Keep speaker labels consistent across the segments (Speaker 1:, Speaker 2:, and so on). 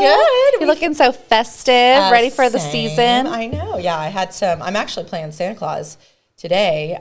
Speaker 1: good.
Speaker 2: You're looking so festive, ready for the season.
Speaker 1: I know. Yeah, I had some. I'm actually playing Santa Claus today,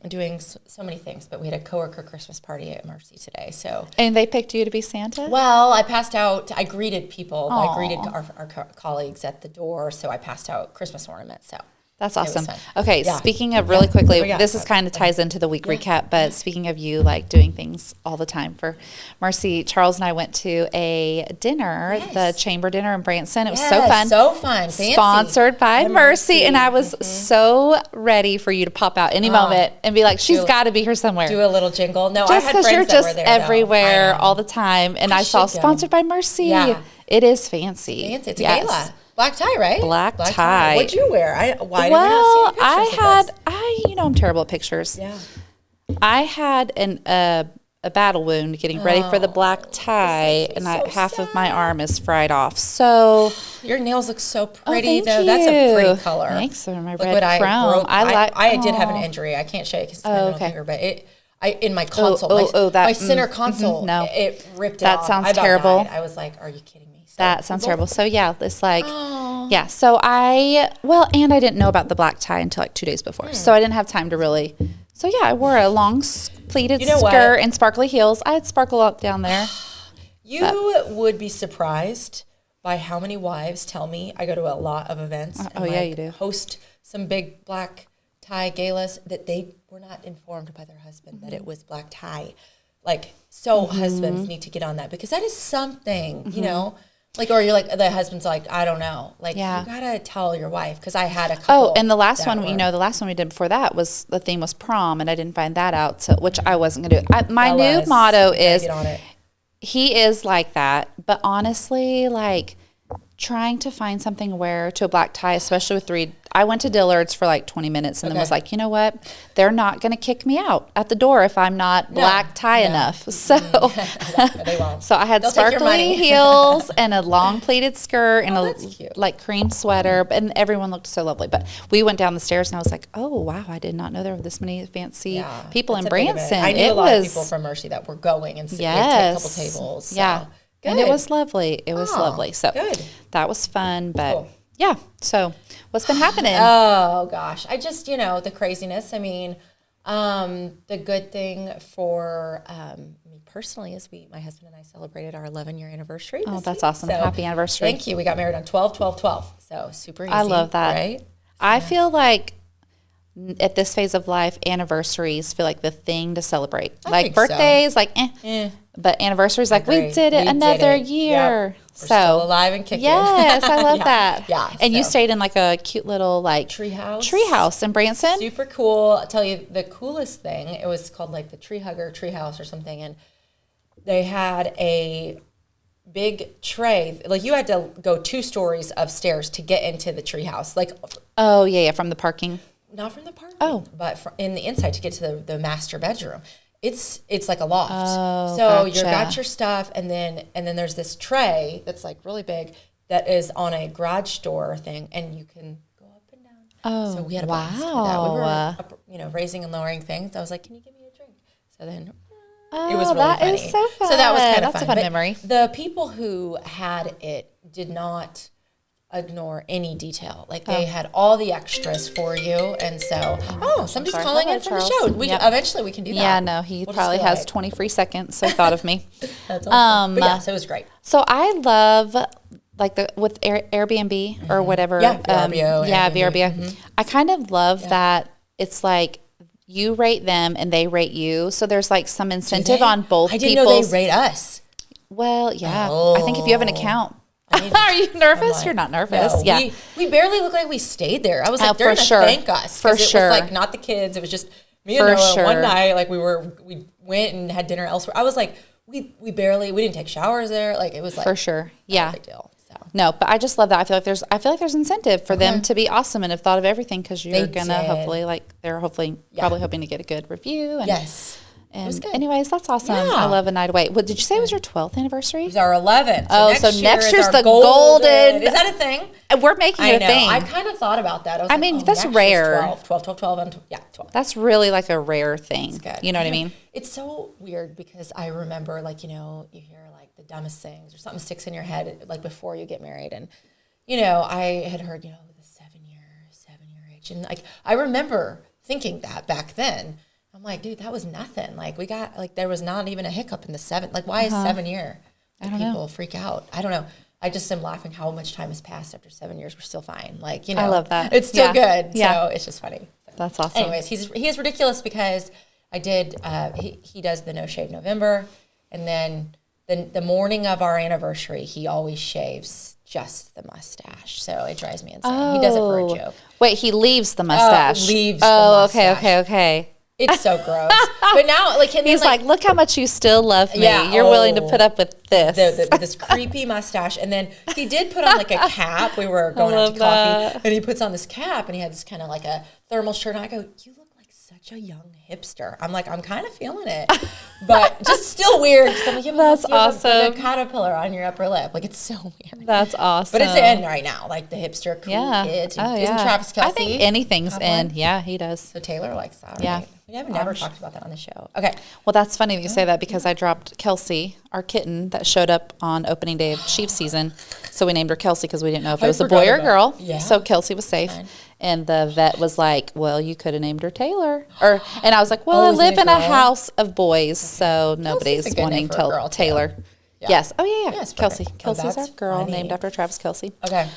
Speaker 1: doing so many things, but we had a coworker Christmas party at Mercy today. So,
Speaker 2: and they picked you to be Santa?
Speaker 1: Well, I passed out. I greeted people. Aww. I greeted our colleagues at the door. So I passed out Christmas ornaments. So.
Speaker 2: That's awesome. Okay, speaking of really quickly, this is kind of ties into the week recap, but speaking of you like doing things all the time for Mercy, Charles and I went to a dinner, the chamber dinner in Branson. It was so fun.
Speaker 1: So fun. Fancy.
Speaker 2: Sponsored by Mercy. And I was so ready for you to pop out any moment and be like, she's got to be here somewhere.
Speaker 1: Do a little jingle. No,
Speaker 2: just
Speaker 1: I had friends
Speaker 2: you're
Speaker 1: that
Speaker 2: just
Speaker 1: were there,
Speaker 2: everywhere all the time. And I saw sponsored by Mercy.
Speaker 1: Yeah.
Speaker 2: It is fancy.
Speaker 1: Fancy. It's a gala. Black tie, right?
Speaker 2: Black tie.
Speaker 1: What'd you wear? Why did we not see pictures of this?
Speaker 2: I'm terrible at pictures.
Speaker 1: Yeah.
Speaker 2: I had a battle wound getting ready for the black tie, and half of my arm is fried off. So
Speaker 1: your nails look so pretty, though. That's a pretty color.
Speaker 2: Thanks for my red chrome.
Speaker 1: I did have an injury. I can't show you because it's my middle finger, but in my console, my center console, it ripped it off.
Speaker 2: That sounds terrible.
Speaker 1: I was like, are you kidding me?
Speaker 2: That sounds terrible. So yeah, it's like, so and I didn't know about the black tie until like 2 days before. So I didn't have time to really, I wore a long pleated skirt and sparkly heels. I had sparkle up down there.
Speaker 1: You would be surprised by how many wives tell me, I go to a lot of events.
Speaker 2: You do.
Speaker 1: Host some big black tie galas that they were not informed by their husband that it was black tie. Like, husbands need to get on that because that is something, you know. Like, or you're like, the husband's like, I don't know. Like, you gotta tell your wife, because I had a couple.
Speaker 2: And the last one, the last one we did before that was, the theme was prom, and I didn't find that out, so, which I wasn't gonna do. My new motto is, get on it. He is like that, but honestly, like, trying to find something to wear to a black tie, especially with I went to Dillard's for like 20 minutes and then was like, you know what? They're not going to kick me out at the door if I'm not black tie enough. So,
Speaker 1: they won't.
Speaker 2: So I had sparkly heels and a long pleated skirt and like cream sweater, and everyone looked so lovely. But we went down the stairs and I was like, oh wow, I did not know there were this many fancy people in Branson.
Speaker 1: I knew a lot of people from Mercy that were going and sitting at a couple tables. So.
Speaker 2: Yeah. Good. And it was lovely. It was lovely. So that was fun. But so what's been happening?
Speaker 1: Oh gosh. I just, the craziness. I mean, the good thing for me personally is my husband and I celebrated our 11-year anniversary.
Speaker 2: Oh, that's awesome. So, happy anniversary.
Speaker 1: Thank you. We got married on 12/12/12. So super easy.
Speaker 2: I love that.
Speaker 1: Right?
Speaker 2: I feel like at this phase of life, anniversaries feel like the thing to celebrate. Like birthdays, but anniversaries, like we did it another year.
Speaker 1: Yep. We're still alive and kicking.
Speaker 2: Yes, I love that.
Speaker 1: Yeah.
Speaker 2: And you stayed in like a cute little treehouse in Branson.
Speaker 1: Super cool. I'll tell you the coolest thing. It was called like the Tree Hugger Treehouse or something, and they had a big tray. Like you had to go 2 stories of stairs to get into the treehouse. Like
Speaker 2: from the parking.
Speaker 1: Not from the parking, but in the inside to get to the master bedroom. It's like a loft. Oh, so you got your stuff, and then there's this tray that's like really big that is on a garage door thing, and you can go up and down.
Speaker 2: Oh,
Speaker 1: so we had a blast with that. We were up, raising and lowering things. I was like, "Can you give me a drink?" So then it was really funny.
Speaker 2: Is so fun.
Speaker 1: So that was kind of fun.
Speaker 2: That's a fun memory.
Speaker 1: The people who had it did not ignore any detail. Like they had all the extras for you, and so somebody's calling in from the show. Eventually we can do that.
Speaker 2: Yeah, no, he probably has 20 free seconds, so thought of me.
Speaker 1: That's awesome. But so it was great.
Speaker 2: So I love with Airbnb or whatever.
Speaker 1: Yeah, VRBO.
Speaker 2: VRBO. I kind of love that it's like you rate them and they rate you. So there's like some incentive on both people.
Speaker 1: I didn't know they rate us.
Speaker 2: Well, yeah. I think if you have an account. Are you nervous? You're not nervous.
Speaker 1: No,
Speaker 2: yeah.
Speaker 1: We barely look like we stayed there. I was like, they're going to thank us.
Speaker 2: For sure.
Speaker 1: It was like not the kids. It was just me and Noah. One night, like we went and had dinner elsewhere. I was like, we didn't take showers there. Like it was like.
Speaker 2: For sure. Yeah.
Speaker 1: No big deal. So.
Speaker 2: No, but I just love that. I feel like there's incentive for them to be awesome and have thought of everything, because you're going to probably hoping to get a good review. And,
Speaker 1: yes.
Speaker 2: And it was good. Anyways, that's awesome. Yeah. I love a night away. What did you say it was your 12th anniversary? It
Speaker 1: was our 11th.
Speaker 2: So next year's the golden.
Speaker 1: Is that a thing?
Speaker 2: We're making it a thing.
Speaker 1: I kind of thought about that.
Speaker 2: I mean, that's rare.
Speaker 1: 12, and 12.
Speaker 2: That's really like a rare thing.
Speaker 1: That's good.
Speaker 2: You know what I mean?
Speaker 1: It's so weird because I remember, like, you hear like the dumbest things or something sticks in your head like before you get married. And, you know, I had heard, you know, the 7 year age. And like, I remember thinking that back then. I'm like, dude, that was nothing. Like we got, like there was not even a hiccup in the 7. Like why is 7 year?
Speaker 2: I don't
Speaker 1: people
Speaker 2: know.
Speaker 1: freak out. I don't know. I just am laughing how much time has passed after 7 years. We're still fine. Like, you know,
Speaker 2: I love that.
Speaker 1: It's still good.
Speaker 2: Yeah.
Speaker 1: So it's just funny.
Speaker 2: That's awesome.
Speaker 1: Anyways, he is ridiculous because I did, he does the No Shave November. And then the morning of our anniversary, he always shaves just the mustache. So it drives me insane. He does it for a joke.
Speaker 2: Wait, he leaves the mustache.
Speaker 1: Leaves the mustache.
Speaker 2: Okay.
Speaker 1: It's so gross. But now, like,
Speaker 2: He's like, look how much you still love me.
Speaker 1: Yeah,
Speaker 2: You're willing to put up with this.
Speaker 1: This creepy mustache. And then he did put on like a cap. We were going out to coffee. And he puts on this cap and he had this kind of like a thermal shirt. And I go, you look like such a young hipster. I'm like, I'm kind of feeling it. But just still weird. So I'm like,
Speaker 2: That's awesome.
Speaker 1: A caterpillar on your upper lip. Like, it's so weird.
Speaker 2: That's awesome.
Speaker 1: But it's in right now. Like the hipster cool kids. Isn't Travis Kelce?
Speaker 2: I think anything's in. Yeah, he does.
Speaker 1: So Taylor likes that.
Speaker 2: Yeah.
Speaker 1: Right? We have never talked about that on the show. Okay.
Speaker 2: Well, that's funny that you say that because I dropped Kelsey, our kitten, that showed up on opening day of Chiefs season. So we named her Kelsey because we didn't know if it was a boy or a girl.
Speaker 1: Yeah.
Speaker 2: So Kelsey was safe. Fine. And the vet was like, well, you could have named her Taylor. And I was like, well, I live in a house of boys, so nobody's wanting Taylor. Yeah. Yes. Oh, yeah. Yes, Kelsey. Kelsey's our girl, named after Travis Kelce.
Speaker 1: Okay.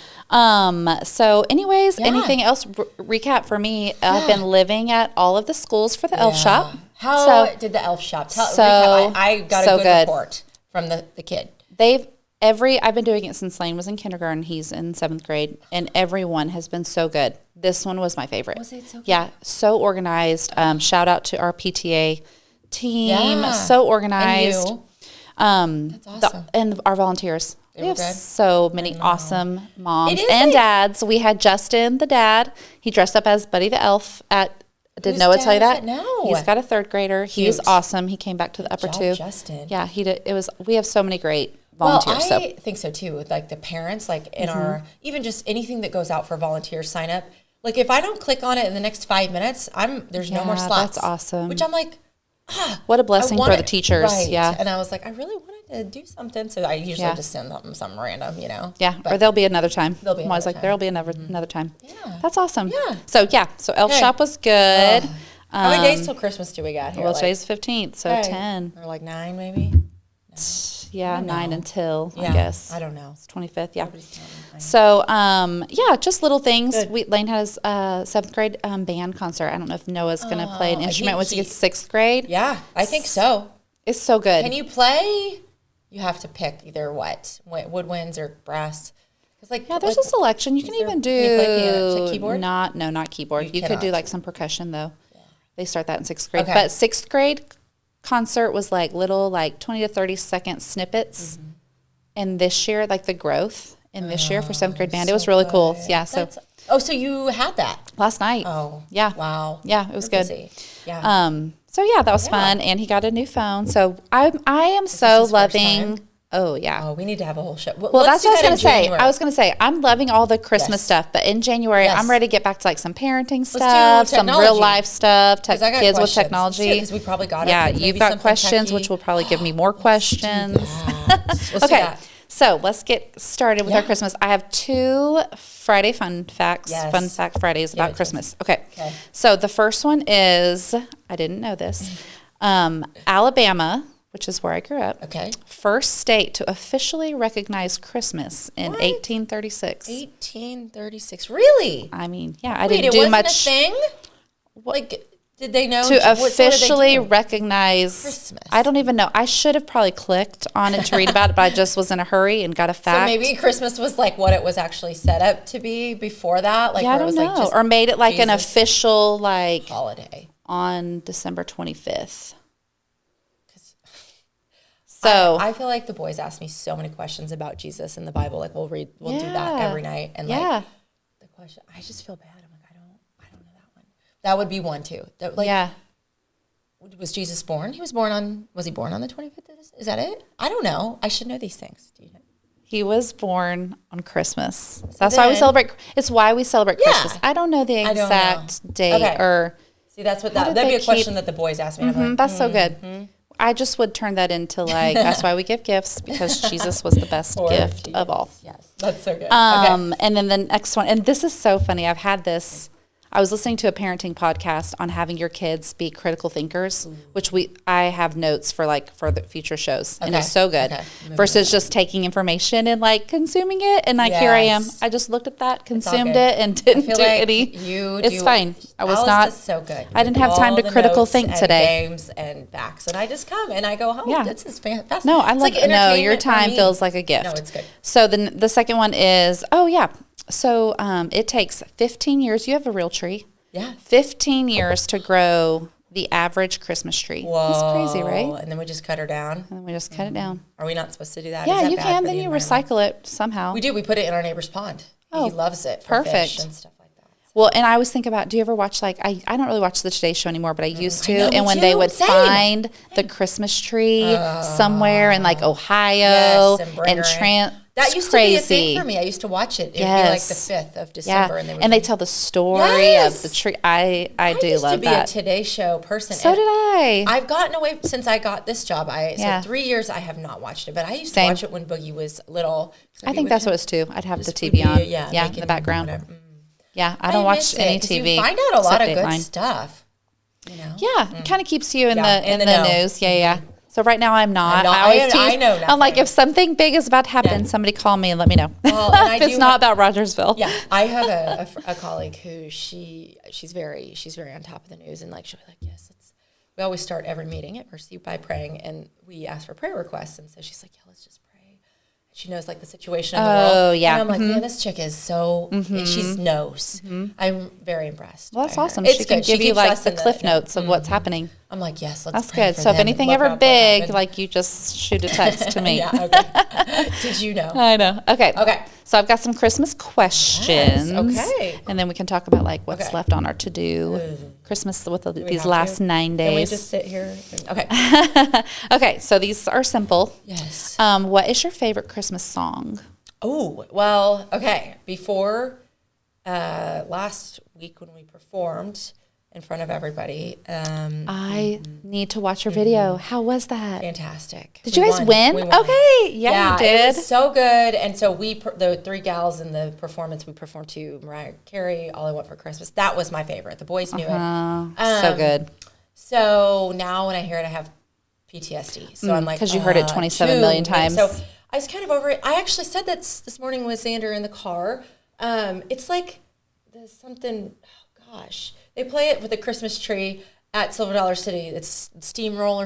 Speaker 2: So anyways, anything else? Recap for me. I've been living at all of the schools for the elf shop.
Speaker 1: How did the elf shop? Recap. I got a good report from the kid.
Speaker 2: I've been doing it since Lane was in kindergarten. He's in 7th grade, and everyone has been so good. This one was my favorite. Was it so good? Yeah, so organized. Shout out to our PTA team. Yeah. So organized.
Speaker 1: And you. That's awesome.
Speaker 2: And our volunteers. We have so many awesome moms and dads. We had Justin, the dad. He dressed up as Buddy the Elf at. Did Noah tell you that? No. He's got a 3rd grader. He was awesome. He came back to the upper 2.
Speaker 1: Justin.
Speaker 2: Yeah, he did. We have so many great volunteers.
Speaker 1: Well, I think so too. With like the parents, like in our even just anything that goes out for volunteer sign up. Like if I don't click on it in the next 5 minutes, there's no more slots.
Speaker 2: That's awesome.
Speaker 1: Which I'm like.
Speaker 2: What a blessing for the teachers.
Speaker 1: Right.
Speaker 2: Yeah.
Speaker 1: And I was like, I really wanted to do something. So I usually just send them something random, you know.
Speaker 2: Yeah. But or there'll be another time. I'm always like, there'll be another time. Yeah. That's awesome. Yeah. So Elf Shop was good.
Speaker 1: How many days till Christmas do we got here?
Speaker 2: Well, today's 15th, so 10.
Speaker 1: Or like 9 maybe? No.
Speaker 2: Yeah, 9 until, I guess.
Speaker 1: I don't know.
Speaker 2: It's 25th, yeah. So, just little things. Lane has a 7th grade band concert. I don't know if Noah's going to play an instrument once he gets 6th grade.
Speaker 1: Yeah, I think so.
Speaker 2: It's so good.
Speaker 1: Can you play? You have to pick either woodwinds or brass.
Speaker 2: There's a selection. You can even do
Speaker 1: keyboard?
Speaker 2: Not keyboard. You could do like some percussion though. Yeah. They start that in 6th grade. Okay. But 6th grade concert was like little 20 to 30 second snippets. Mm-hmm. And this year, like the growth in this year for 7th grade band, it was really cool. Yeah. So
Speaker 1: you had that
Speaker 2: last night.
Speaker 1: Oh.
Speaker 2: Yeah.
Speaker 1: Wow.
Speaker 2: Yeah, it was good.
Speaker 1: Busy. Yeah.
Speaker 2: That was fun, and he got a new phone. So I am so loving. Oh yeah.
Speaker 1: Oh, we need to have a whole show.
Speaker 2: Well, that's what I was going to say. I was going to say I'm loving all the Christmas stuff, but in January I'm ready to get back to like some parenting stuff, some real life stuff, kids with technology.
Speaker 1: Because we probably got it.
Speaker 2: Yeah, you've got questions, which will probably give me more questions. Okay. So let's get started with our Christmas. I have 2 Friday fun facts. Yes. Fun fact Fridays about Christmas. Okay. So the first one is, I didn't know this, Alabama, which is where I grew up. Okay. First state to officially recognize Christmas in 1836.
Speaker 1: 1836. Really?
Speaker 2: I mean, yeah, I didn't do much.
Speaker 1: It wasn't a thing? Like, did they know?
Speaker 2: To officially recognize Christmas. I don't even know. I should have probably clicked on it to read about it, but I just was in a hurry and got a fact.
Speaker 1: So maybe Christmas was like what it was actually set up to be before that? Like,
Speaker 2: I don't know. Like or made it like an official like
Speaker 1: holiday
Speaker 2: on December 25th. So
Speaker 1: I feel like the boys ask me so many questions about Jesus in the Bible. Like we'll do that every night. And like the question, I just feel bad. I'm like, I don't know that one. That would be one too. Was Jesus born? Was he born on the 25th? Is that it? I don't know. I should know these things. Do you know?
Speaker 2: He was born on Christmas. That's why we celebrate. It's why we celebrate Christmas. I don't know the exact date or.
Speaker 1: See, that's what that'd be a question that the boys ask me.
Speaker 2: That's so good. I just would turn that into like, that's why we give gifts, because Jesus was the best gift of all.
Speaker 1: Yes, that's so good.
Speaker 2: And then the next one, and this is so funny. I was listening to a parenting podcast on having your kids be critical thinkers, which I have notes for the future shows, and it's so good versus just taking information and like consuming it. And like here I am, I just looked at that, consumed it, and didn't do any. It's fine. I was not
Speaker 1: so good.
Speaker 2: I didn't have time to critical think today.
Speaker 1: Games and facts, and I just come and I go home. Yeah, this is fantastic.
Speaker 2: No, I love. No, your time feels like a gift.
Speaker 1: No, it's good.
Speaker 2: So then the second one is So it takes 15 years. You have a real tree.
Speaker 1: Yeah.
Speaker 2: 15 years to grow the average Christmas tree.
Speaker 1: Whoa.
Speaker 2: That's crazy, right?
Speaker 1: And then we just cut her down.
Speaker 2: And then we just cut it down.
Speaker 1: Are we not supposed to do that?
Speaker 2: Yeah, you can. Then you recycle it somehow.
Speaker 1: We do. We put it in our neighbor's pond. Oh, he loves it for fish and stuff like that. So.
Speaker 2: Well, and I always think about, do you ever watch I don't really watch the Today Show anymore, but I used to. And when they would find the Christmas tree somewhere in like Ohio and
Speaker 1: that used
Speaker 2: crazy.
Speaker 1: To be a thing for me. I used to watch it. It would be like the 5th of December.
Speaker 2: Yeah. And they tell the story of the tree. I do love that. I used to
Speaker 1: be a Today Show person.
Speaker 2: So did I.
Speaker 1: I've gotten away since I got this job. So 3 years I have not watched it. But I used to watch it when Boogie was little.
Speaker 2: I think that's what it was too. I'd have the TV on. In the background. Yeah, I don't watch any TV.
Speaker 1: You find out a lot of good stuff. You know?
Speaker 2: Yeah, it kind of keeps you in the news. Yeah. So right now I'm not. I always tease.
Speaker 1: I know nothing.
Speaker 2: I'm like, if something big is about to happen, somebody call me and let me know. Well, if it's not about Rogersville.
Speaker 1: Yeah, I have a colleague who she's very on top of the news, and like she'll be like, yes, we always start every meeting at Mercy by praying, and we ask for prayer requests, and so she's like, yeah, let's just pray. She knows like the situation in the world. Oh yeah. And I'm like, man, this chick is so. She knows. I'm very impressed.
Speaker 2: Well, that's awesome. She can give you like the cliff notes of what's happening.
Speaker 1: I'm like, yes, let's.
Speaker 2: That's good. So if anything ever big, like you just shoot a text to me.
Speaker 1: Yeah. Okay. Did you know?
Speaker 2: I know. Okay. So I've got some Christmas questions.
Speaker 1: Yes, okay.
Speaker 2: And then we can talk about like what's left on our to-do Christmas with these last 9 days.
Speaker 1: Can we just sit here? Okay.
Speaker 2: Okay. So these are simple.
Speaker 1: Yes.
Speaker 2: What is your favorite Christmas song?
Speaker 1: Oh, well, okay. Before last week when we performed in front of everybody.
Speaker 2: I need to watch your video. How was that?
Speaker 1: Fantastic.
Speaker 2: Did you guys win?
Speaker 1: We won.
Speaker 2: Okay. Yeah, you did.
Speaker 1: It was so good. And so the 3 gals in the performance, we performed to Mariah Carey, All I Want for Christmas. That was my favorite. The boys knew it.
Speaker 2: So good.
Speaker 1: So now when I hear it, I have PTSD. So I'm like,
Speaker 2: because you heard it 27 million times.
Speaker 1: So I was kind of over it. I actually said that this morning with Xander in the car. It's like there's something, oh gosh. They play it with a Christmas tree at Silver Dollar City. It's Steamroller.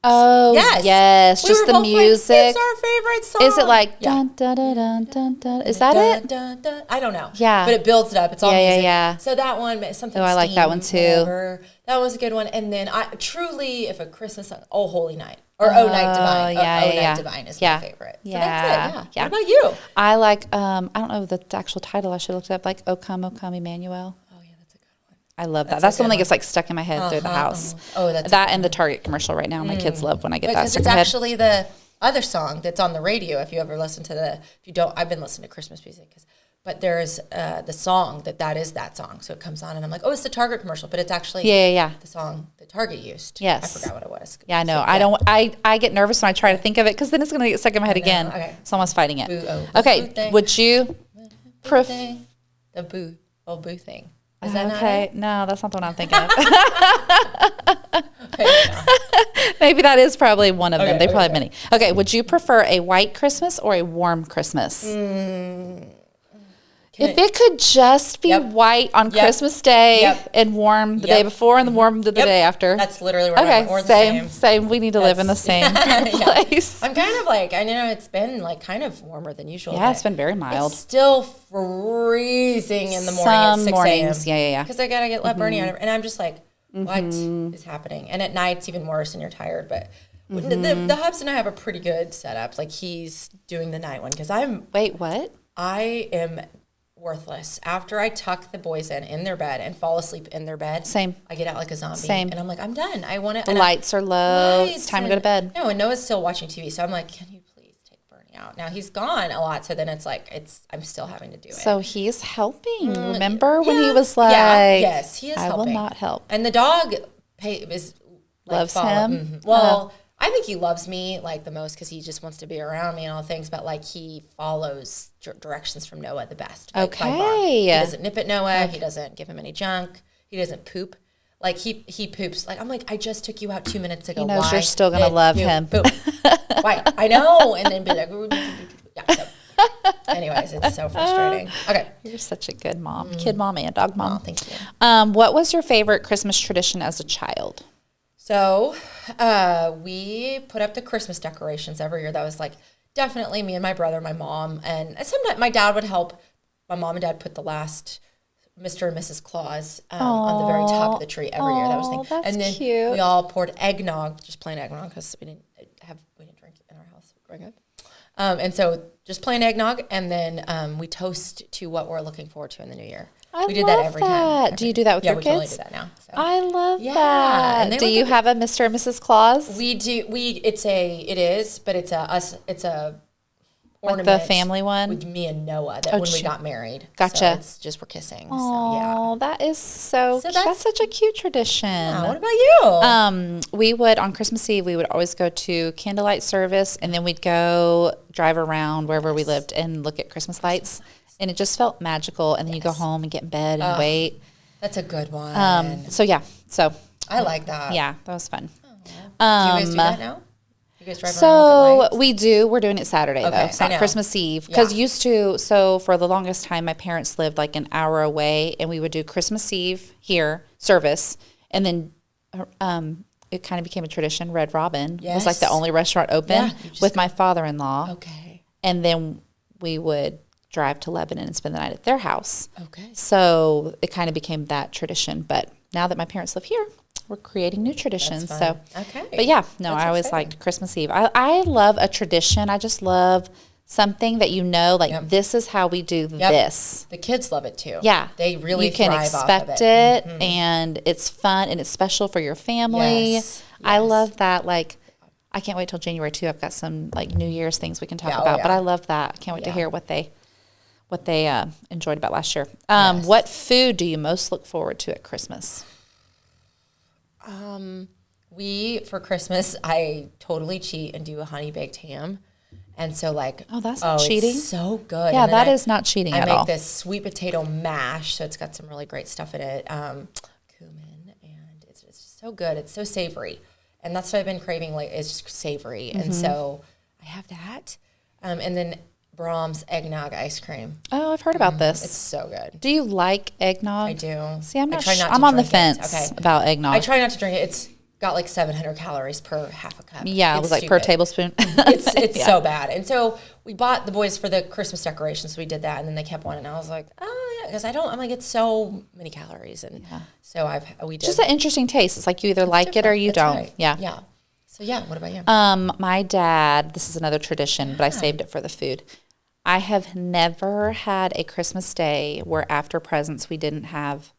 Speaker 2: Oh, yes. Just the music.
Speaker 1: Like, it's our favorite song.
Speaker 2: Is it like dun dun dun dun dun dun? Is that it?
Speaker 1: Dun, dun. I don't know.
Speaker 2: Yeah.
Speaker 1: But it builds it up. It's all music.
Speaker 2: Yeah.
Speaker 1: So that one, something.
Speaker 2: Oh, I like that one too.
Speaker 1: Whatever. That was a good one. And then if a Christmas song, Oh Holy Night or Oh Night Divine. Night Divine is my favorite. So that's it. Yeah. What about you?
Speaker 2: I like. I don't know the actual title. I should look it up. Like O Come Emmanuel. I love that. That's the one that gets like stuck in my head through the house. Oh, that's that and the Target commercial right now. My kids love when I get that stuck in my head.
Speaker 1: It's actually the other song that's on the radio. If you ever listen to if you don't, I've been listening to Christmas music but there's the song that is that song. So it comes on and I'm like, oh, it's the Target commercial, but it's actually the song that Target used.
Speaker 2: Yes.
Speaker 1: I forgot what it was.
Speaker 2: Yeah, I know. I get nervous when I try to think of it because then it's going to get stuck in my head again. Okay. So I'm almost fighting it. Okay. Would you
Speaker 1: the boo thing. Is that
Speaker 2: okay? No, that's not the one I'm thinking of. Maybe that is probably one of them. They probably have many. Okay, would you prefer a white Christmas or a warm Christmas? If it could just be white on Christmas Day and warm the day before and the warm the day after.
Speaker 1: That's literally where I'm
Speaker 2: same. We need to live in the same place.
Speaker 1: I'm kind of like, I know it's been like kind of warmer than usual.
Speaker 2: Yeah, it's been very mild.
Speaker 1: It's still freezing in the morning at 6
Speaker 2: mornings, yeah.
Speaker 1: Because I got to let Bernie out. And I'm just like, what is happening? And at night it's even worse and you're tired. But the Hubs and I have a pretty good setup. Like he's doing the night one because
Speaker 2: Wait, what?
Speaker 1: I am worthless. After I tuck the boys in their bed and fall asleep in their bed, I get out like a zombie. And I'm like, I'm done. I want to.
Speaker 2: The lights are low. It's time to go to bed.
Speaker 1: No, and Noah's still watching TV. So I'm like, can you please take Bernie out? Now he's gone a lot. So then it's like, I'm still having to do it.
Speaker 2: So he's helping. Remember when he was like,
Speaker 1: yes, he is helping.
Speaker 2: I will not help.
Speaker 1: And the dog is
Speaker 2: loves him.
Speaker 1: Mm-hmm. Well, I think he loves me like the most because he just wants to be around me and all things. But like he follows directions from Noah the best. Like, by far. He doesn't nip at Noah. He doesn't give him any junk. He doesn't poop. Like he poops. Like I'm like, I just took you out 2 minutes ago.
Speaker 2: He knows
Speaker 1: Why
Speaker 2: you're still gonna love him.
Speaker 1: Poop? Why? I know. And then be like, yeah. So. Anyways, it's so frustrating. Okay.
Speaker 2: You're such a good mom. Kid mom and dog mom.
Speaker 1: Oh, thank you.
Speaker 2: What was your favorite Christmas tradition as a child?
Speaker 1: So we put up the Christmas decorations every year. That was like definitely me and my brother, my mom, and sometimes my dad would help. My mom and dad put the last Mr. and Mrs. Claus on the very top of the tree every year. That was the thing.
Speaker 2: That's
Speaker 1: and then
Speaker 2: cute.
Speaker 1: we all poured eggnog, just plain eggnog, because we didn't drink in our house growing up. And so just plain eggnog, and then we toast to what we're looking forward to in the new year. We did that every time.
Speaker 2: Do you do that with your kids?
Speaker 1: Yeah, we totally do that now. So.
Speaker 2: I love that.
Speaker 1: And
Speaker 2: do you have a Mr. and Mrs. Claus?
Speaker 1: We do. It's a ornament.
Speaker 2: Like the family one?
Speaker 1: With me and Noah when we got married.
Speaker 2: Gotcha.
Speaker 1: So it's just we're kissing.
Speaker 2: Oh, that is so cute. That's such a cute tradition.
Speaker 1: Yeah, what about you?
Speaker 2: We would, on Christmas Eve, we would always go to candlelight service, and then we'd go drive around wherever we lived and look at Christmas lights. And it just felt magical. And then you go home and get in bed and wait.
Speaker 1: That's a good one.
Speaker 2: So
Speaker 1: I like that.
Speaker 2: Yeah, that was fun.
Speaker 1: Do you guys do that now? You guys drive around and look at lights?
Speaker 2: We do. We're doing it Saturday, though. It's not
Speaker 1: I know.
Speaker 2: Christmas Eve. Because for the longest time, my parents lived like an hour away, and we would do Christmas Eve here, service, and then it kind of became a tradition. Red Robin was like the only restaurant open with my father-in-law.
Speaker 1: Okay.
Speaker 2: And then we would drive to Lebanon and spend the night at their house.
Speaker 1: Okay.
Speaker 2: So it kind of became that tradition. But now that my parents live here, we're creating new traditions. So,
Speaker 1: okay.
Speaker 2: But yeah, no, I always liked Christmas Eve. I love a tradition. I just love something that this is how we do this.
Speaker 1: The kids love it too.
Speaker 2: Yeah.
Speaker 1: They really
Speaker 2: you can
Speaker 1: thrive
Speaker 2: expect
Speaker 1: off of it.
Speaker 2: And it's fun and it's special for your family.
Speaker 1: Yes.
Speaker 2: I love that. Like, I can't wait till January 2. I've got some like New Year's things we can talk about, but I love that. I can't wait to hear what they enjoyed about last year. What food do you most look forward to at Christmas?
Speaker 1: For Christmas, I totally cheat and do a honey baked ham. And so
Speaker 2: that's not cheating.
Speaker 1: It's so good.
Speaker 2: Yeah, that is not cheating at all.
Speaker 1: I make this sweet potato mash, so it's got some really great stuff in it. Cumin, and it's just so good. It's so savory. And that's what I've been craving is just savory. And so I have that. And then Brahms eggnog ice cream.
Speaker 2: Oh, I've heard about this.
Speaker 1: It's so good.
Speaker 2: Do you like eggnog?
Speaker 1: I do.
Speaker 2: See, I'm not. I'm on the fence about eggnog.
Speaker 1: I try not to drink it. It's got like 700 calories per half a cup.
Speaker 2: Yeah, it was like per tablespoon.
Speaker 1: It's so bad. And so we bought the boys for the Christmas decorations. So we did that, and then they kept one, and I was like, oh yeah, because I'm like, it's so many calories, and so we did.
Speaker 2: Just an interesting taste. It's like you either like it or you don't.
Speaker 1: Right.
Speaker 2: Yeah.
Speaker 1: Yeah. So what about you?
Speaker 2: My dad. This is another tradition, but I saved it for the food. I have never had a Christmas day where after presents we didn't have,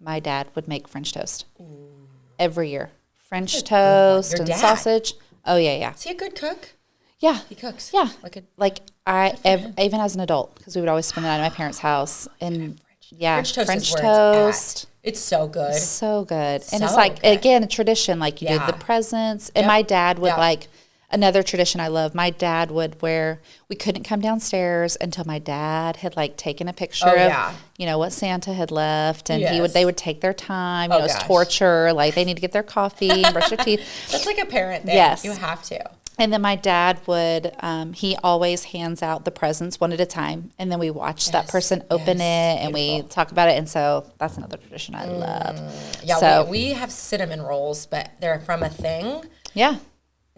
Speaker 2: my dad would make French toast. Ooh. Every year. French toast and sausage. Oh, yeah.
Speaker 1: Is he a good cook?
Speaker 2: Yeah.
Speaker 1: He cooks?
Speaker 2: Yeah. Even as an adult, because we would always spend the night at my parents' house. And
Speaker 1: French toast
Speaker 2: French
Speaker 1: is where
Speaker 2: toast.
Speaker 1: It's so good.
Speaker 2: So good. And it's like, again, a tradition. Like you did the presents. And my dad would another tradition I love, my dad would we couldn't come downstairs until my dad had taken a picture of, what Santa had left. And they would take their time, it was torture. Like they need to get their coffee and brush their teeth.
Speaker 1: That's like a parent thing.
Speaker 2: Yes.
Speaker 1: You have to.
Speaker 2: And then my dad would, he always hands out the presents one at a time. And then we watch that person open it and we talk about it. And so that's another tradition I love.
Speaker 1: Yeah,
Speaker 2: so,
Speaker 1: we have cinnamon rolls, but they're from a thing.
Speaker 2: Yeah.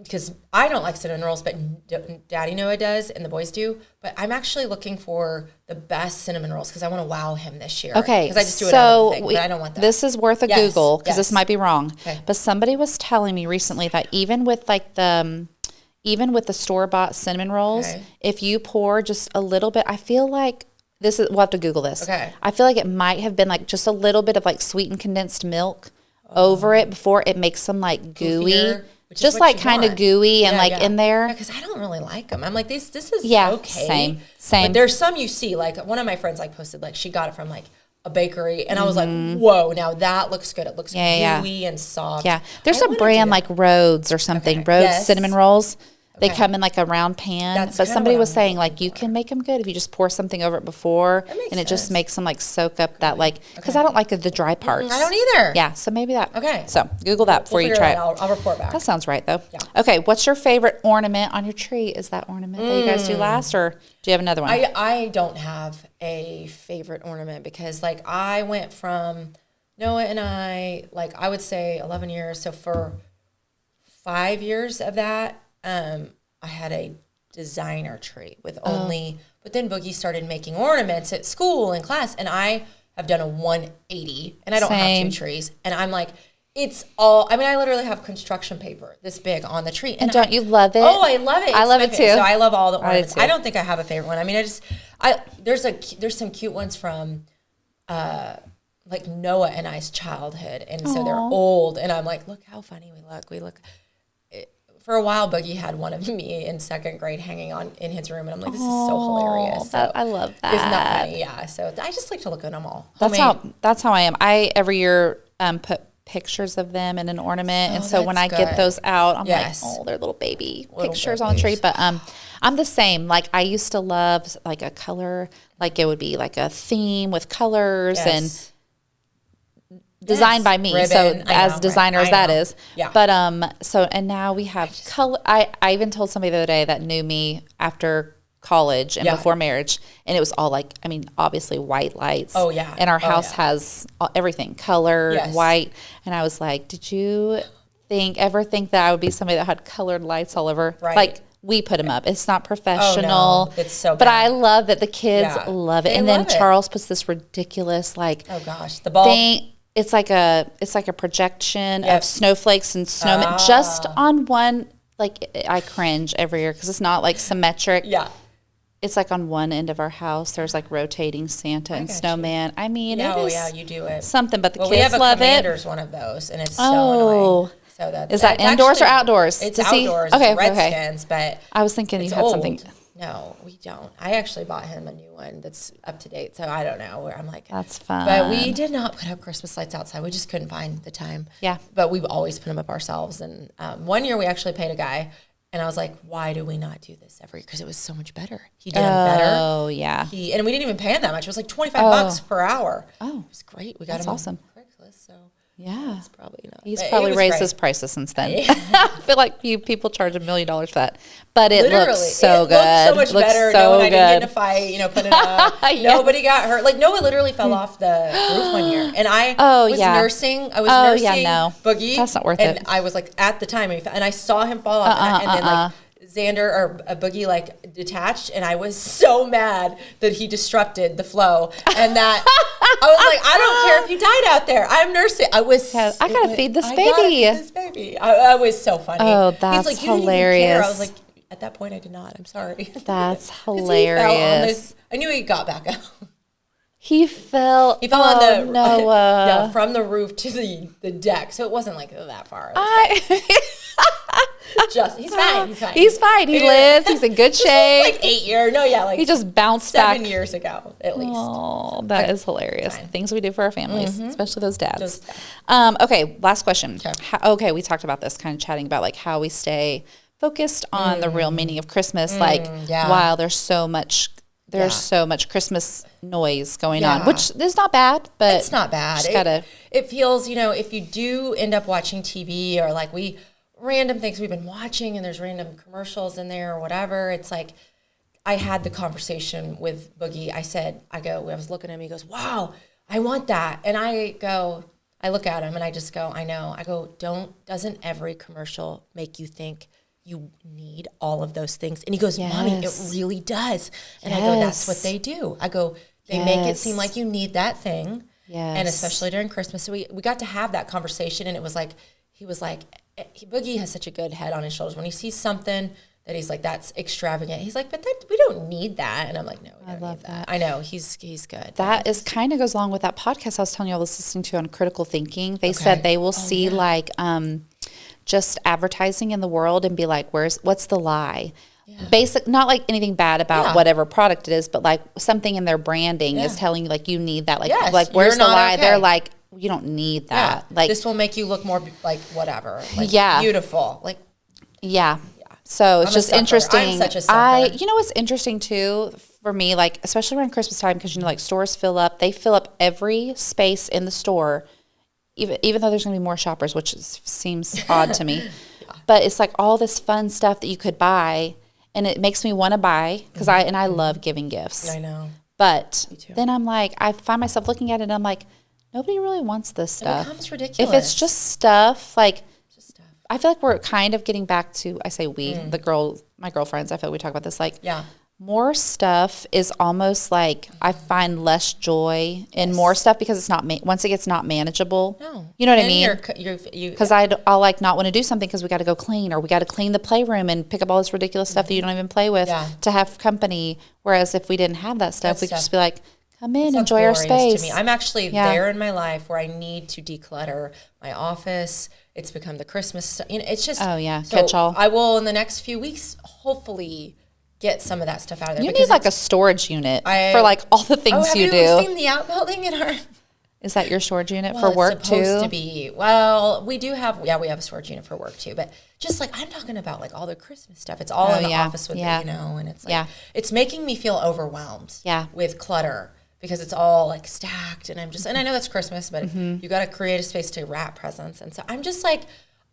Speaker 1: Because I don't like cinnamon rolls, but Daddy Noah does, and the boys do. But I'm actually looking for the best cinnamon rolls because I want to wow him this year.
Speaker 2: Okay,
Speaker 1: because I just do it on thing, but I don't want that.
Speaker 2: This is worth a Google because this might be wrong. Okay. But somebody was telling me recently that even with the store-bought cinnamon rolls, if you pour just a little bit, I feel like we'll have to Google this. Okay. I feel like it might have been just a little bit of sweetened condensed milk over it before it makes them gooey. Goofier. Just kind of gooey and in there.
Speaker 1: Yeah, because I don't really like them. I'm like, this is okay.
Speaker 2: Same.
Speaker 1: But there's some you see, one of my friends posted, she got it from a bakery, and I was like, whoa, now that looks good. It looks gooey and soft.
Speaker 2: Yeah. There's a brand like Rhodes or something, Rhodes cinnamon rolls. They come in like a round pan, but somebody was saying like you can make them good if you just pour something over it before, and it just makes them like soak up that like, because I don't like the dry parts.
Speaker 1: I don't either.
Speaker 2: Yeah, so maybe that.
Speaker 1: Okay.
Speaker 2: So Google that before you try it.
Speaker 1: I'll report back.
Speaker 2: That sounds right though.
Speaker 1: Yeah.
Speaker 2: Okay, what's your favorite ornament on your tree? Is that ornament that you guys do last, or do you have another one?
Speaker 1: I don't have a favorite ornament because like I went from Noah and I, like I would say 11 years. So for 5 years of that, I had a designer tree with only, but then Boogie started making ornaments at school and class, and I have done a 180, and I don't have 2 trees, and I'm like, it's all, I mean, I literally have construction paper this big on the tree.
Speaker 2: And don't you love it?
Speaker 1: Oh, I love it.
Speaker 2: I love it too.
Speaker 1: So I love all the ornaments. I don't think I have a favorite one. I mean, there's some cute ones from, like Noah and I's childhood, and so they're old, and I'm like, look how funny we look. For a while, Boogie had one of me in 2nd grade hanging on in his room, and I'm like, this is so hilarious. So,
Speaker 2: I love that.
Speaker 1: Isn't that funny? Yeah. So I just like to look at them all.
Speaker 2: That's how I am. I every year put pictures of them in an ornament, and so when I get those out, I'm like, oh, they're little baby pictures on the tree. But I'm the same. Like I used to love like a color, like it would be like a theme with colors and designed by me. Ribbon, so as designers, that is. Yeah. But so and now we have color. I even told somebody the other day that knew me after college and before marriage, and it was all like, I mean, obviously white lights. Oh yeah. And our house has everything, color, white. And I was like, did you ever think that I would be somebody that had colored lights all over? Right. Like we put them up. It's not professional. Oh, no. It's so bad. But I love that the kids love it. And then Charles puts this ridiculous like
Speaker 1: the ball
Speaker 2: thing. It's like a projection of snowflakes and snowmen just on one. Like I cringe every year because it's not like symmetric. Yeah, it's like on one end of our house. There's like rotating Santa and snowman. I mean,
Speaker 1: you do it
Speaker 2: something. But the kids
Speaker 1: we have
Speaker 2: love
Speaker 1: Commander's one of those, and it's so annoying. So
Speaker 2: is that indoors or outdoors?
Speaker 1: It's outdoors. Okay, it's Redskins, but
Speaker 2: I was thinking you had something.
Speaker 1: No, we don't. I actually bought him a new one that's up to date, so I don't know where I'm like.
Speaker 2: That's fun.
Speaker 1: But we did not put up Christmas lights outside. We just couldn't find the time. Yeah. But we've always put them up ourselves. And one year we actually paid a guy, and I was like, why do we not do this every year? Because it was so much better. He did them better.
Speaker 2: Oh, yeah.
Speaker 1: And we didn't even pay him that much. It was like $25 per hour. Oh. It was great. We got him
Speaker 2: awesome.
Speaker 1: on Craigslist, so.
Speaker 2: Yeah,
Speaker 1: it's probably not.
Speaker 2: He's probably raised his prices since then. I feel like people charge $1 million for that, but it looks so good.
Speaker 1: It looked so much better. No, I didn't get in a fight. Put it up. Nobody got hurt. Like Noah literally fell off the roof one year, and I was nursing. I was nursing Boogie.
Speaker 2: That's not worth it.
Speaker 1: And I was like at the time, and I saw him fall off, and then like Xander or a Boogie like detached, and I was so mad that he disrupted the flow, and that I was like, I don't care if you died out there. I'm nursing. I
Speaker 2: gotta feed this baby.
Speaker 1: I was so funny.
Speaker 2: Oh, that's He's like, you hilarious. Didn't even care. I was like, at that point, I did not. I'm sorry. That's hilarious.
Speaker 1: I knew he got back out.
Speaker 2: He fell.
Speaker 1: He fell on the Noah. From the roof to the deck, so it wasn't like that far. He's fine.
Speaker 2: He's fine. He lives. He's in good shape.
Speaker 1: Like 8 years. No, yeah, like
Speaker 2: he just bounced back
Speaker 1: 7 years ago at least.
Speaker 2: Oh, that is hilarious. The things we do for our families, especially those dads. Okay, last question. Okay, we talked about this, kind of chatting about like how we stay focused on the real meaning of Christmas, while there's so much Christmas noise going on, which is not bad, but
Speaker 1: it's not bad. It feels, if you do end up watching TV or like random things we've been watching and there's random commercials in there or whatever, it's like, I had the conversation with Boogie. I was looking at him, he goes, wow, I want that. And I look at him and I just go, I know. I go, doesn't every commercial make you think you need all of those things? And he goes, Mommy, it really does. And I go, that's what they do. I go, they make it seem like you need that thing. Yes. And especially during Christmas. So we got to have that conversation, and it was like, he was like, Boogie has such a good head on his shoulders. When he sees something that he's like, that's extravagant, he's like, but we don't need that. And I'm like, no, we don't need that. I know, he's good.
Speaker 2: That is kind of goes along with that podcast I was telling you I was listening to on critical thinking. They said they will see like just advertising in the world and be like, what's the lie? basic, not like anything bad about whatever product it is, but like something in their branding is telling you like you need that. Like, like where's the lie? Okay. They're like, you don't need that. Like
Speaker 1: this will make you look more like whatever. Like, beautiful. Like,
Speaker 2: So it's just interesting.
Speaker 1: I'm such a sucker.
Speaker 2: You know what's interesting too for me, like especially around Christmas time, because you know, like stores fill up. They fill up every space in the store, even though there's going to be more shoppers, which seems odd to me. But it's like all this fun stuff that you could buy, and it makes me want to buy because I love giving gifts.
Speaker 1: I know.
Speaker 2: But then I'm like, I find myself looking at it, and I'm like, nobody really wants this stuff.
Speaker 1: It becomes ridiculous.
Speaker 2: If it's just stuff like. I feel like we're kind of getting back to, I say we, my girlfriends, I feel like we talk about this, like more stuff is almost like I find less joy in more stuff because it's not, once it gets not manageable. No. You know what I mean? Because I'll like not want to do something because we got to go clean or we got to clean the playroom and pick up all this ridiculous stuff that you don't even play with to have company. Whereas if we didn't have that stuff, we could just be like, come in, enjoy our space.
Speaker 1: To me. I'm actually there in my life where I need to declutter my office. It's become the Christmas, you know, it's just.
Speaker 2: Oh, yeah,
Speaker 1: so
Speaker 2: catch all.
Speaker 1: I will, in the next few weeks, hopefully get some of that stuff out of there.
Speaker 2: You need like a storage unit for like all the things you do.
Speaker 1: Have you seen the outbuilding in our.
Speaker 2: Is that your storage unit for work too?
Speaker 1: It's supposed to be. Well, we do have, we have a storage unit for work too, but just like, I'm talking about like all the Christmas stuff. It's all in the office with it, you know, and it's like, it's making me feel overwhelmed with clutter. Because it's all like stacked and I know that's Christmas, but you got to create a space to wrap presents. And so I'm just like,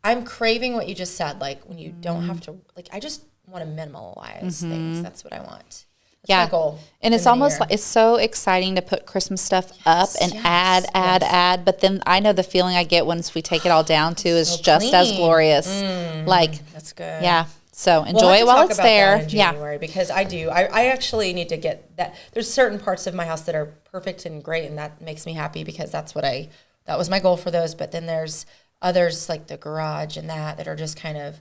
Speaker 1: I'm craving what you just said. Like when you don't have to, like, I just want to minimalize things. That's what I want. That's my goal.
Speaker 2: And it's almost like, it's so exciting to put Christmas stuff up and add. But then I know the feeling I get once we take it all down too is so just as glorious. Like,
Speaker 1: that's good.
Speaker 2: Yeah. So enjoy it while it's there.
Speaker 1: In January, because I actually need to get that. There's certain parts of my house that are perfect and great, and that makes me happy because that was my goal for those. But then there's others like the garage and that are just kind of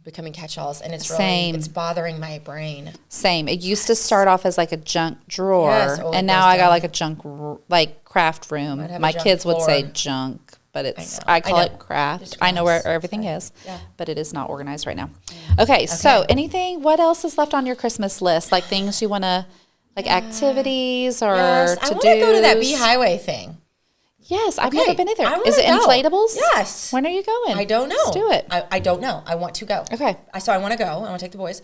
Speaker 1: becoming catch-alls, and it's really it's bothering my brain.
Speaker 2: Same. It used to start off as like a junk drawer, and now I got like a junk like craft room. My kids would say junk. But I call it craft. I know where everything is, but it is not organized right now. Okay, so what else is left on your Christmas list? Like things you want to, like activities or to-dos?
Speaker 1: I want to go to that Bee Highway thing.
Speaker 2: Yes, I've never been either. Is it inflatables?
Speaker 1: Yes.
Speaker 2: When are you going?
Speaker 1: I don't know.
Speaker 2: Let's do it.
Speaker 1: I don't know. I want to go.
Speaker 2: Okay.
Speaker 1: So I want to go. I want to take the boys.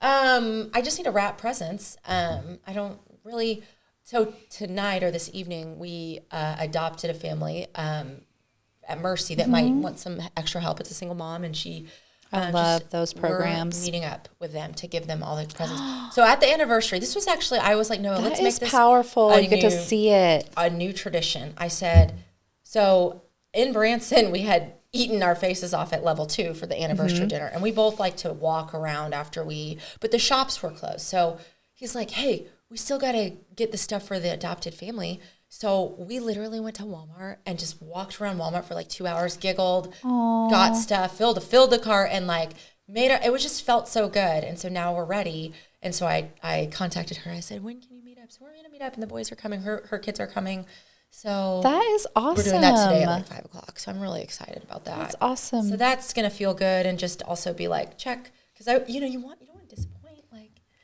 Speaker 1: I just need to wrap presents. I don't really. So tonight or this evening, we adopted a family at Mercy that might want some extra help. It's a single mom, and she.
Speaker 2: I love those programs.
Speaker 1: We're meeting up with them to give them all the presents. So at the anniversary, this was actually, I was like, no, let's make this
Speaker 2: powerful. You get to see it.
Speaker 1: A new tradition. I said, so in Branson, we had eaten our faces off at level 2 for the anniversary dinner. And we both like to walk around but the shops were closed. So he's like, hey, we still got to get the stuff for the adopted family. So we literally went to Walmart and just walked around Walmart for like 2 hours, giggled, got stuff, filled the cart, and like it just felt so good. And so now we're ready. And so I contacted her. I said, when can you meet up? So we're going to meet up, and the boys are coming. Her kids are coming. So
Speaker 2: that is awesome.
Speaker 1: We're doing that today at like 5 o'clock. So I'm really excited about that.
Speaker 2: That's awesome.
Speaker 1: So that's going to feel good, and just also be like, check. Because you don't want to disappoint.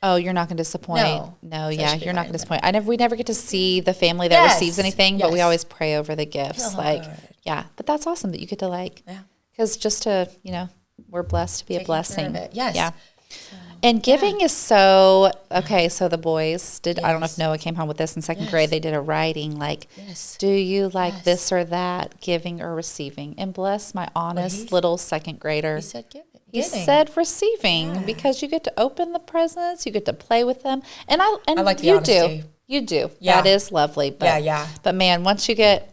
Speaker 2: Oh, you're not going to disappoint. No, you're not going to disappoint. We never get to see the family that receives anything, but we always pray over the gifts. But that's awesome that you get to because just to, we're blessed to be a blessing.
Speaker 1: Yes.
Speaker 2: Yeah. And giving is so, so the boys did, I don't know if Noah came home with this in second grade, they did a writing do you like this or that, giving or receiving? And bless my honest little second grader.
Speaker 1: He said giving.
Speaker 2: He said receiving because you get to open the presents, you get to play with them, and I like the honesty. You do. Yeah. That is lovely. But, But man, once you get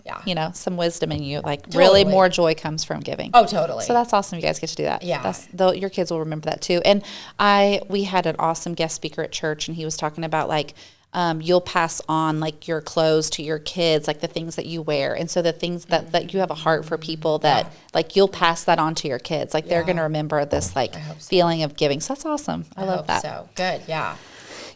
Speaker 2: some wisdom in you, really more joy comes from giving.
Speaker 1: Oh, totally.
Speaker 2: So that's awesome. You guys get to do that.
Speaker 1: Yeah.
Speaker 2: Your kids will remember that too. And we had an awesome guest speaker at church, and he was talking about you'll pass on your clothes to your kids, the things that you wear. And so the things that you have a heart for people that you'll pass that on to your kids. They're going to remember this feeling of giving. So that's awesome. I love that.
Speaker 1: So good. Yeah.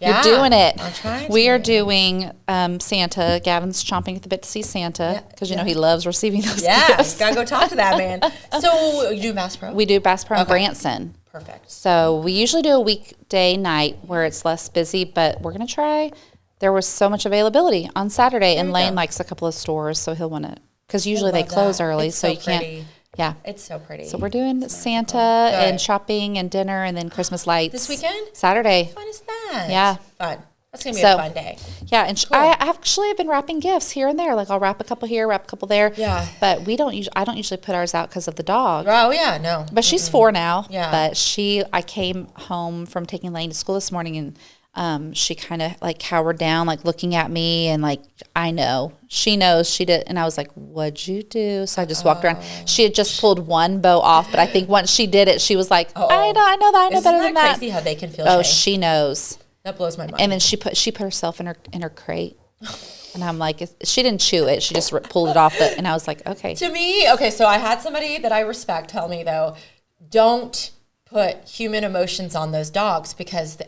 Speaker 2: You're doing it.
Speaker 1: I'm trying.
Speaker 2: We are doing Santa. Gavin's chomping at the bit to see Santa because he loves receiving those gifts.
Speaker 1: Gotta go talk to that man. So you do Bass Pro?
Speaker 2: We do Bass Pro in Branson.
Speaker 1: Perfect.
Speaker 2: So we usually do a weekday night where it's less busy, but we're going to try. There was so much availability on Saturday, and Lane likes a couple of stores, so he'll want to, because usually they close early,
Speaker 1: it's
Speaker 2: so you
Speaker 1: pretty.
Speaker 2: can't. Yeah.
Speaker 1: It's so pretty.
Speaker 2: So we're doing Santa and shopping and dinner and then Christmas lights.
Speaker 1: This weekend?
Speaker 2: Saturday.
Speaker 1: How fun is that?
Speaker 2: Yeah.
Speaker 1: Fun. That's going to be a fun day.
Speaker 2: Yeah, and I actually have been wrapping gifts here and there. Like I'll wrap a couple here, wrap a couple there.
Speaker 1: Yeah.
Speaker 2: But I don't usually put ours out because of the dog.
Speaker 1: Oh, yeah, no.
Speaker 2: But she's 4 now.
Speaker 1: Yeah.
Speaker 2: But I came home from taking Lane to school this morning, and she kind of like cowered down, like looking at me, and like, I know. She knows she did. And I was like, what'd you do? So I just walked around. She had just pulled one bow off, but I think once she did it, she was like, I know better than that.
Speaker 1: Isn't crazy how they can feel
Speaker 2: Oh,
Speaker 1: shame?
Speaker 2: she knows.
Speaker 1: That blows my mind.
Speaker 2: And then she put herself in her crate. And I'm like, she didn't chew it. She just pulled it off. And I was like, okay.
Speaker 1: To me, so I had somebody that I respect tell me, though, don't put human emotions on those dogs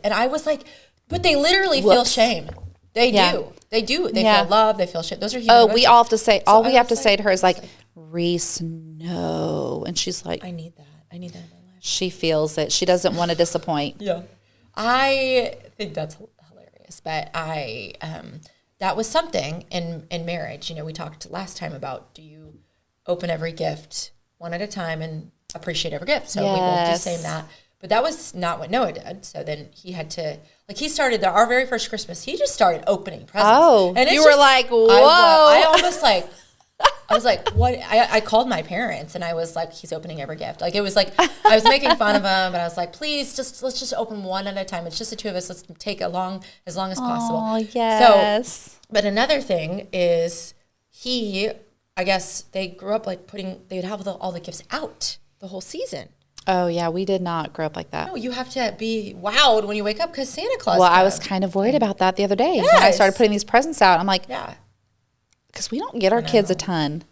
Speaker 1: and I was like, but they literally feel shame. They do. They do. They feel love. They feel shame. Those are human emotions.
Speaker 2: We all have to say, we have to say to her is like, Reese, no. And she's like,
Speaker 1: I need that. I need that in my life.
Speaker 2: She feels it. She doesn't want to disappoint.
Speaker 1: Yeah. I think that's hilarious, but that was something in marriage. You know, we talked last time about, do you open every gift one at a time and appreciate every gift? So we both do saying that, but that was not what Noah did. So then he had to, he started our very first Christmas, he just started opening presents.
Speaker 2: Oh, and you were like, whoa.
Speaker 1: I almost I was like, what? I called my parents and I was like, he's opening every gift. Like, it was like, I was making fun of him, but I was like, please, let's just open one at a time. It's just the two of us. Let's take as long as possible.
Speaker 2: Oh, yes.
Speaker 1: So, but another thing is I guess they grew up like they would have all the gifts out the whole season.
Speaker 2: Oh, yeah, we did not grow up like that.
Speaker 1: No, you have to be wowed when you wake up because Santa Claus
Speaker 2: Well,
Speaker 1: comes.
Speaker 2: I was kind of worried about that the other day when I started putting these presents out. I'm like,
Speaker 1: yeah.
Speaker 2: Because we don't get our kids a ton.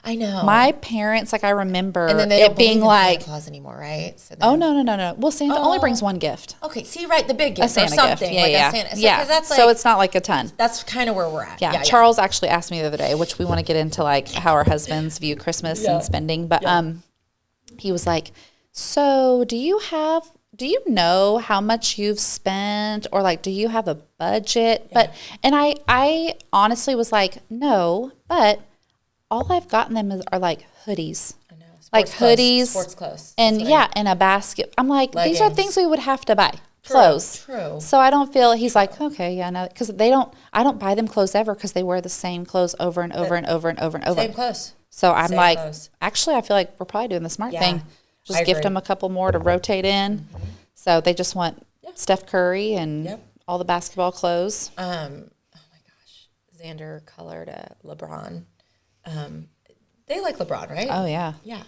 Speaker 1: I know.
Speaker 2: My parents, like I remember
Speaker 1: and then they don't
Speaker 2: being like
Speaker 1: Santa Claus anymore, right? So
Speaker 2: no. Well, Santa only brings one gift.
Speaker 1: Okay, see, right, the big gift,
Speaker 2: a Santa
Speaker 1: or something,
Speaker 2: gift. Yeah,
Speaker 1: a Santa.
Speaker 2: Yeah,
Speaker 1: that's
Speaker 2: so it's not like a ton.
Speaker 1: That's kind of where we're at.
Speaker 2: Yeah. Charles actually asked me the other day, which we want to get into, like how our husbands view Christmas and spending, but he was like, so do you know how much you've spent, or like, do you have a budget? Yeah. And I honestly was like, no, but all I've gotten them are like hoodies. I know. Like hoodies. Sports clothes. And and a basket. I'm like, leggings. These are things we would have to buy. Clothes. True. So I don't feel, he's like, okay, yeah, no, because I don't buy them clothes ever because they wear the same clothes over and over and over and over and over.
Speaker 1: Same clothes.
Speaker 2: So I'm like, actually, I feel like we're probably doing the smart thing. Just gift them a couple more to rotate in. Mm-hmm. So they just want Steph Curry and all the basketball clothes.
Speaker 1: Oh my gosh. Xander colored a LeBron. They like LeBron, right?
Speaker 2: Oh, yeah.
Speaker 1: Yeah.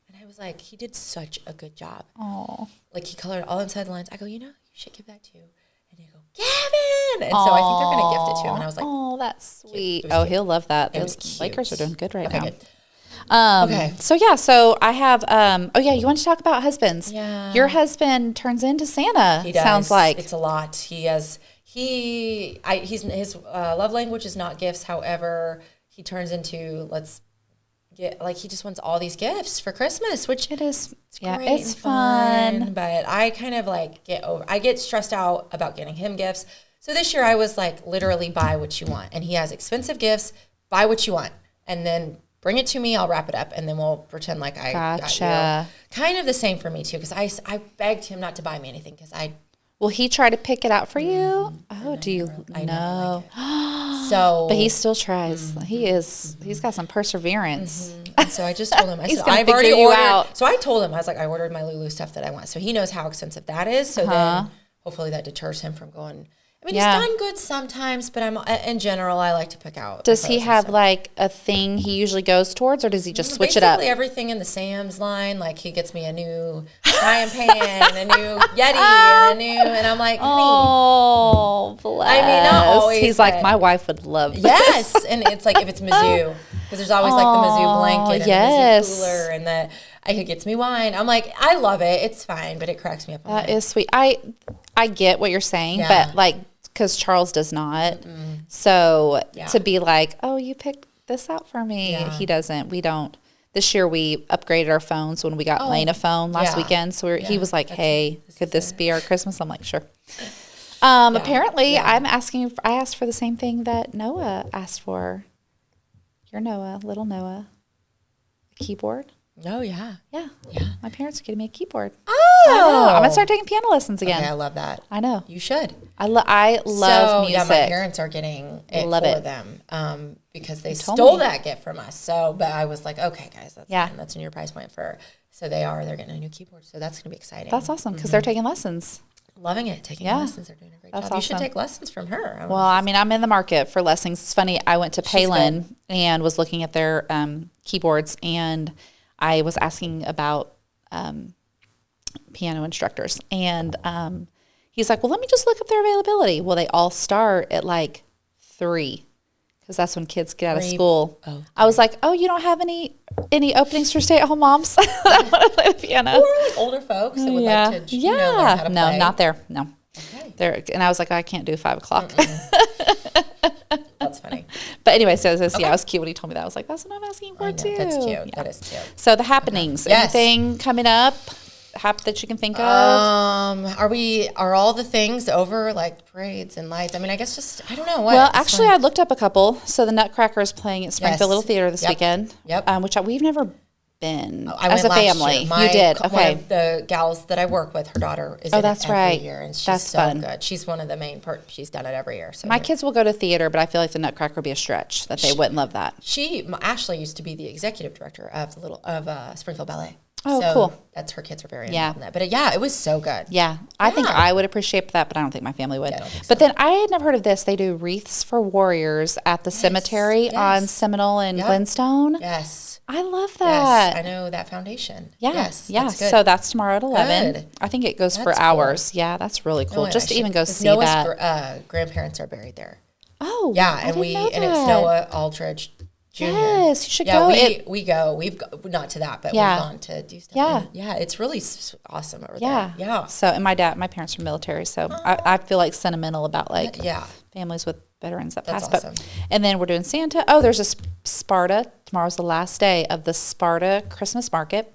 Speaker 1: And I was like, he did such a good job.
Speaker 2: Oh.
Speaker 1: Like, he colored all inside the lines. I go, you should give that to. And you go, Gavin! And so I think they're going to gift it to him. And I was like,
Speaker 2: oh, that's sweet. Oh, he'll love that. Those Lakers are doing good right now.
Speaker 1: Good.
Speaker 2: Okay. So I have, you want to talk about husbands?
Speaker 1: Yeah.
Speaker 2: Your husband turns into Santa.
Speaker 1: He does.
Speaker 2: Sounds like.
Speaker 1: It's a lot. His love language is not gifts. However, he turns into, he just wants all these gifts for Christmas, which
Speaker 2: it is.
Speaker 1: It's fun. But I kind of I get stressed out about getting him gifts. So this year I was like, literally buy what you want. And he has expensive gifts, buy what you want. And then bring it to me, I'll wrap it up, and then we'll pretend like I got you. Kind of the same for me, too, because I begged him not to buy me anything, because I...
Speaker 2: Will he try to pick it out for you? Oh, do you know? So, but he still tries. He's got some perseverance.
Speaker 1: And so I just told him, I said, I've already ordered. So I told him, I was like, I ordered my Lulu stuff that I want. So he knows how expensive that is. So then hopefully that deters him from going... I mean, he's done good sometimes, but in general, I like to pick out.
Speaker 2: Does he have like a thing he usually goes towards, or does he just switch it up?
Speaker 1: Basically everything in the Sam's line. Like, he gets me a new frying pan, a new Yeti, and I'm like, honey.
Speaker 2: Oh, bless.
Speaker 1: I mean, not always.
Speaker 2: He's like, my wife would love this.
Speaker 1: Yes, and it's like, if it's Mizzou, because there's always like the Mizzou blanket and the Mizzou cooler, and he gets me wine. I'm like, I love it. It's fine, but it cracks me up.
Speaker 2: That is sweet. I get what you're saying, but like, because Charles does not. So to be like, oh, you picked this out for me. He doesn't. We don't. this year we upgraded our phones when we got Lane a phone last weekend. So he was like, hey, could this be our Christmas? I'm like, sure. Apparently I asked for the same thing that Noah asked for. Your Noah, little Noah, a keyboard.
Speaker 1: Oh, yeah.
Speaker 2: Yeah. My parents are getting me a keyboard.
Speaker 1: Oh.
Speaker 2: I know. I'm going to start taking piano lessons again.
Speaker 1: Okay, I love that.
Speaker 2: I know.
Speaker 1: You should.
Speaker 2: I love music.
Speaker 1: Yeah, my parents are getting it for them because they stole that gift from us. But I was like, okay, guys, that's fine. That's in your price point for. So they're getting a new keyboard. So that's going to be exciting.
Speaker 2: That's awesome because they're taking lessons.
Speaker 1: Loving it. Taking lessons. They're doing a great job. Awesome. You should take lessons from her.
Speaker 2: Well, I mean, I'm in the market for lessons. It's funny. I went to Palin and was looking at their keyboards, and I was asking about piano instructors. And he's like, well, let me just look up their availability. Well, they all start at like 3 because that's when kids get out of school. Oh, I was like, oh, you don't have any openings for stay-at-home moms that want to play the piano?
Speaker 1: Or like older folks that would like to learn how to play.
Speaker 2: No, not there. No.
Speaker 1: Okay.
Speaker 2: And I was like, I can't do 5 o'clock.
Speaker 1: That's funny.
Speaker 2: But anyway, so it was cute when he told me that. I was like, that's what I'm asking for too.
Speaker 1: That's cute. Yeah. That is cute.
Speaker 2: So the happenings, anything coming up that you can think of?
Speaker 1: Are all the things over, like parades and lights? I mean, I guess I don't know. What?
Speaker 2: Well, actually, I looked up a couple. So the Nutcracker is playing at Springfield Little Theater this weekend.
Speaker 1: Yep.
Speaker 2: Which we've never been
Speaker 1: as a family.
Speaker 2: You did. Okay.
Speaker 1: One of the gals that I work with, her daughter is in it every year, and she's so good. She's one of the main she's done it every year. So
Speaker 2: my kids will go to theater, but I feel like the Nutcracker would be a stretch that they wouldn't love that.
Speaker 1: Ashley used to be the executive director of Springfield Ballet.
Speaker 2: Oh,
Speaker 1: so
Speaker 2: cool.
Speaker 1: That's her kids are very involved in that. But it was so good.
Speaker 2: Yeah. I think I would appreciate that, but I don't think my family would. But then I had never heard of this. They do wreaths for warriors at the cemetery on Seminole and Glenstone.
Speaker 1: Yes.
Speaker 2: I love that.
Speaker 1: Yes, I know that foundation.
Speaker 2: Yeah.
Speaker 1: Yes.
Speaker 2: Yeah.
Speaker 1: That's good.
Speaker 2: So that's tomorrow at 11.
Speaker 1: Good.
Speaker 2: I think it goes for hours. Cool. Yeah, that's really cool. Just to even go see
Speaker 1: Noah's
Speaker 2: that.
Speaker 1: Grandparents are buried there.
Speaker 2: Oh.
Speaker 1: Yeah, and it's Noah Aldridge Jr.
Speaker 2: Yes, you should
Speaker 1: go.
Speaker 2: We
Speaker 1: go. We've not to that, but we've gone to do stuff.
Speaker 2: Yeah.
Speaker 1: Yeah, it's really awesome over there. Yeah.
Speaker 2: So, and my parents are military, so I feel like sentimental about families with veterans that passed.
Speaker 1: Awesome.
Speaker 2: And then we're doing Santa. Oh, there's a Sparta. Tomorrow's the last day of the Sparta Christmas market.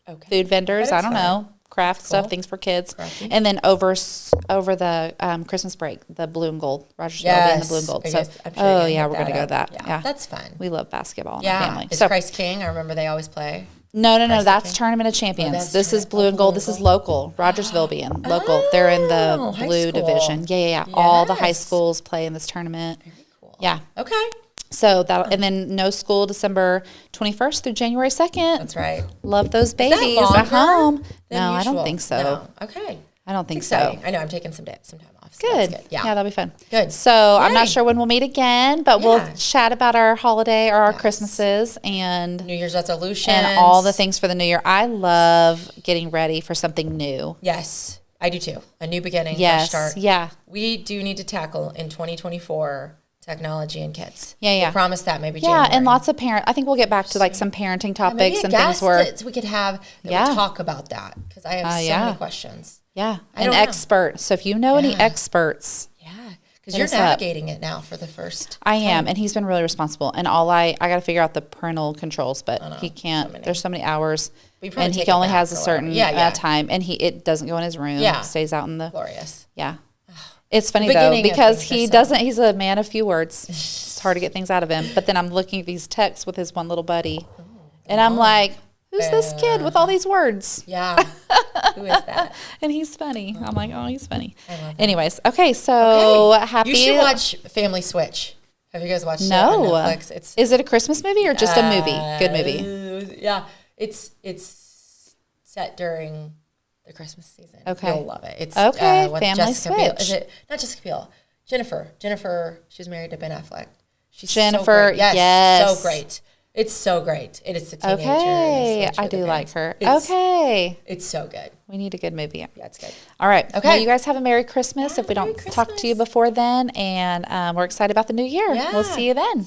Speaker 1: Okay.
Speaker 2: Food vendors, I don't know, craft stuff, things for kids. Crafty. And then over the Christmas break, the blue and gold, Rogers Valley and the blue and gold. So, we're going to go to that. Yeah,
Speaker 1: that's fun.
Speaker 2: We love basketball in the family.
Speaker 1: Is Christ King? I remember they always play.
Speaker 2: No, that's Tournament of Champions. This is blue and gold. This is local. Rogersville being local. They're in the blue division. Yeah. Yes. All the high schools play in this tournament.
Speaker 1: Very cool.
Speaker 2: Yeah.
Speaker 1: Okay.
Speaker 2: So and then no school December 21st through January 2nd.
Speaker 1: That's right.
Speaker 2: Love those babies at home. No, I don't think so.
Speaker 1: No. Okay.
Speaker 2: I don't think so.
Speaker 1: I know. I'm taking some time off. So
Speaker 2: good.
Speaker 1: That's good. Yeah.
Speaker 2: That'll be fun.
Speaker 1: Good.
Speaker 2: So I'm not sure when we'll meet again, but we'll chat about our holiday or our Christmases and
Speaker 1: New Year's resolutions
Speaker 2: and all the things for the new year. I love getting ready for something new.
Speaker 1: Yes, I do too. A new beginning,
Speaker 2: fresh
Speaker 1: start.
Speaker 2: Yeah.
Speaker 1: We do need to tackle in 2024 technology and kids.
Speaker 2: Yeah.
Speaker 1: We'll promise that maybe January.
Speaker 2: Yeah, and lots of I think we'll get back to like some parenting topics and things where
Speaker 1: we could have we talk about that because I have so many questions.
Speaker 2: Yeah, an expert. So if you know any experts.
Speaker 1: Yeah, because you're navigating it now for the first
Speaker 2: I am, and he's been really responsible. And I got to figure out the parental controls, but he can't. There's so many hours, and he only has a certain time, and it doesn't go in his room. Yeah, stays out in the
Speaker 1: glorious.
Speaker 2: Yeah, it's funny though because he doesn't. He's a man of few words. It's hard to get things out of him. But then I'm looking at these texts with his one little buddy, and I'm like, who's this kid with all these words?
Speaker 1: Yeah. Who is that?
Speaker 2: And he's funny. I'm like, oh, he's funny. I love that. Anyways, so happy.
Speaker 1: You should watch Family Switch. Have you guys watched it on Netflix?
Speaker 2: Is it a Christmas movie or just a movie? Good movie.
Speaker 1: Yeah. It's set during the Christmas season.
Speaker 2: Okay.
Speaker 1: You'll love it. It's
Speaker 2: Family Switch.
Speaker 1: Biel. Is it not Jessica Biel? Jennifer. She's married to Ben Affleck. She's
Speaker 2: Jennifer.
Speaker 1: So great.
Speaker 2: Yes.
Speaker 1: So great. It's so great. It is a teenager.
Speaker 2: Okay. I do like her.
Speaker 1: It's so good.
Speaker 2: We need a good movie.
Speaker 1: Yeah, it's good.
Speaker 2: All right.
Speaker 1: Okay.
Speaker 2: Well, you guys have a Merry Christmas if we don't talk to you before then. And we're excited about the new year. Yeah. We'll see you then.